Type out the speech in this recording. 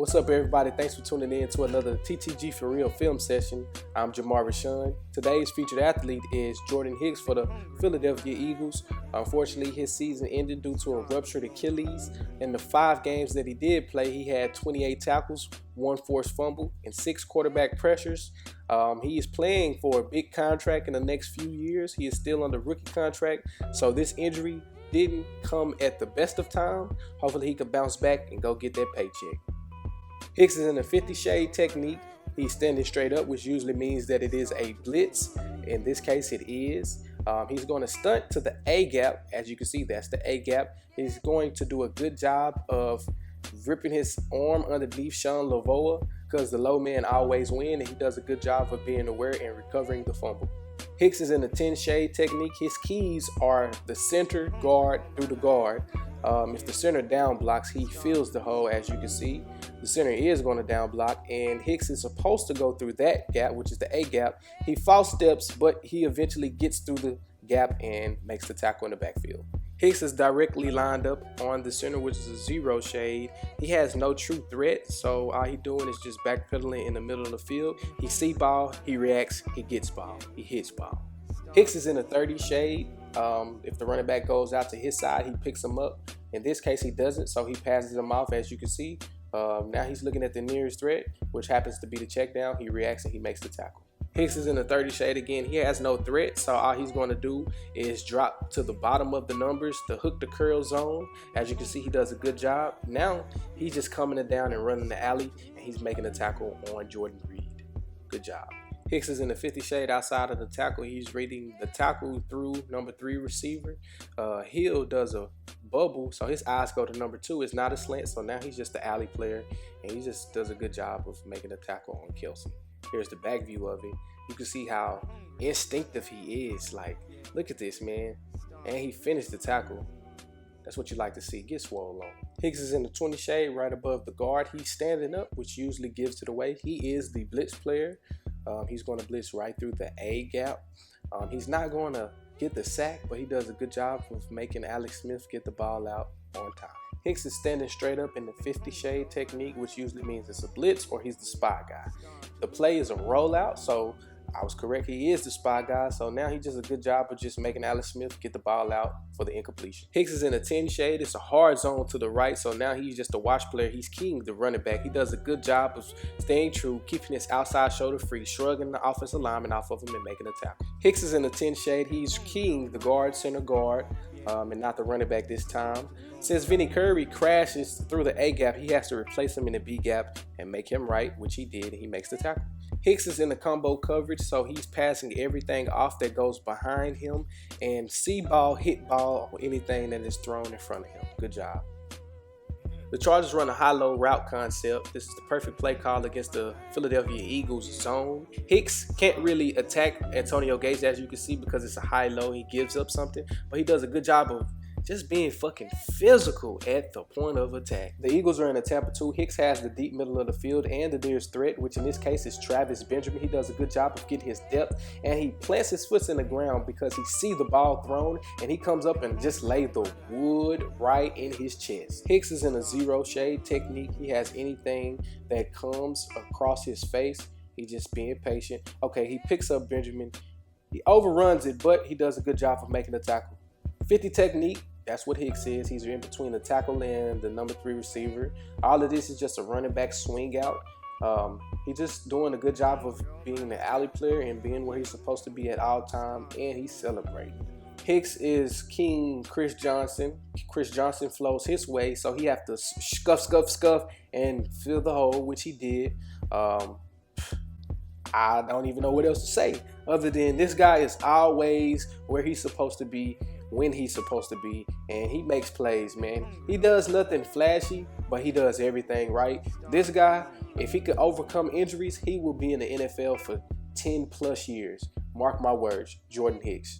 What's up, everybody? Thanks for tuning in to another TTG For Real film session. I'm Jamar Rashawn. Today's featured athlete is Jordan Hicks for the Philadelphia Eagles. Unfortunately, his season ended due to a ruptured Achilles. In the 5 games that he did play, he had 28 tackles, 1 forced fumble, and 6 quarterback pressures. He is playing for a big contract in the next few years. He is still under rookie contract, so this injury didn't come at the best of time. Hopefully, he can bounce back and go get that paycheck. Hicks is in a 50 shade technique. He's standing straight up, which usually means that it is a blitz. In this case, it is. He's going to stunt to the A gap. As you can see, that's the A gap. He's going to do a good job of ripping his arm underneath Sean Lavoa because the low man always wins, and he does a good job of being aware and recovering the fumble. Hicks is in a 10 shade technique. His keys are the center, guard, through the guard. If the center down blocks, he fills the hole. As you can see, the center is going to down block, and Hicks is supposed to go through that gap, which is the A gap. He false steps, but he eventually gets through the gap and makes the tackle in the backfield. Hicks is directly lined up on the center, which is a 0 shade. He has no true threat, so all he's doing is just backpedaling in the middle of the field. He see ball, he reacts, he gets ball, he hits ball. Hicks is in a 30 shade. If the running back goes out to his side, he picks him up. In this case, he doesn't, so he passes him off, as you can see. Now he's looking at the nearest threat, which happens to be the check down. He reacts and he makes the tackle. Hicks is in the 30 shade again. He has no threat, so all he's going to do is drop to the bottom of the numbers, the hook the curl zone. As you can see, he does a good job. Now he's just coming it down and running the alley, and he's making a tackle on Jordan Reed. Good job. Hicks is in the 50 shade outside of the tackle. He's reading the tackle through number 3 receiver. Hill does a bubble, so his eyes go to number 2. It's not a slant, so now he's just the alley player, and he just does a good job of making a tackle on Kelsey. Here's the back view of it. You can see how instinctive he is. Like, look at this, man. And he finished the tackle. That's what you like to see. Get swole on. Hicks is in the 20 shade right above the guard. He's standing up, which usually gives it away. He is the blitz player. He's going to blitz right through the A gap. He's not going to get the sack, but he does a good job of making Alex Smith get the ball out on time. Hicks is standing straight up in the 50 shade technique, which usually means it's a blitz or he's the spy guy. The play is a rollout, so I was correct. He is the spy guy, so now he does a good job of just making Alex Smith get the ball out for the incompletion. Hicks is in a 10 shade. It's a hard zone to the right, so now he's just a watch player. He's keying the running back. He does a good job of staying true, keeping his outside shoulder free, shrugging the offensive lineman off of him and making a tackle. Hicks is in a 10 shade. He's keying the guard, center guard, and not the running back this time. Since Vinny Curry crashes through the A gap, he has to replace him in the B gap and make him right, which he did, and he makes the tackle. Hicks is in the combo coverage, so he's passing everything off that goes behind him and see ball, hit ball, or anything that is thrown in front of him. Good job. The Chargers run a high-low route concept. This is the perfect play call against the Philadelphia Eagles zone. Hicks can't really attack Antonio Gates, as you can see, because it's a high-low. He gives up something, but he does a good job of just being fucking physical at the point of attack. The Eagles are in a Tampa 2. Hicks has the deep middle of the field and the nearest threat, which in this case is Travis Benjamin. He does a good job of getting his depth, and he plants his foot in the ground because he sees the ball thrown, and he comes up and just lays the wood right in his chest. Hicks is in a 0 shade technique. He has anything that comes across his face. He's just being patient. Okay, he picks up Benjamin. He overruns it, but he does a good job of making the tackle. 50 technique. That's what Hicks is. He's in between the tackle and the number 3 receiver. All of this is just a running back swing out. He's just doing a good job of being the alley player and being where he's supposed to be at all time, and he's celebrating. Hicks is King Chris Johnson. Chris Johnson flows his way, so he have to scuff, and fill the hole, which he did. I don't even know what else to say other than this guy is always where he's supposed to be, when he's supposed to be, and he makes plays, man. He does nothing flashy, but he does everything right. This guy, if he could overcome injuries, he will be in the NFL for 10 plus years. Mark my words, Jordan Hicks.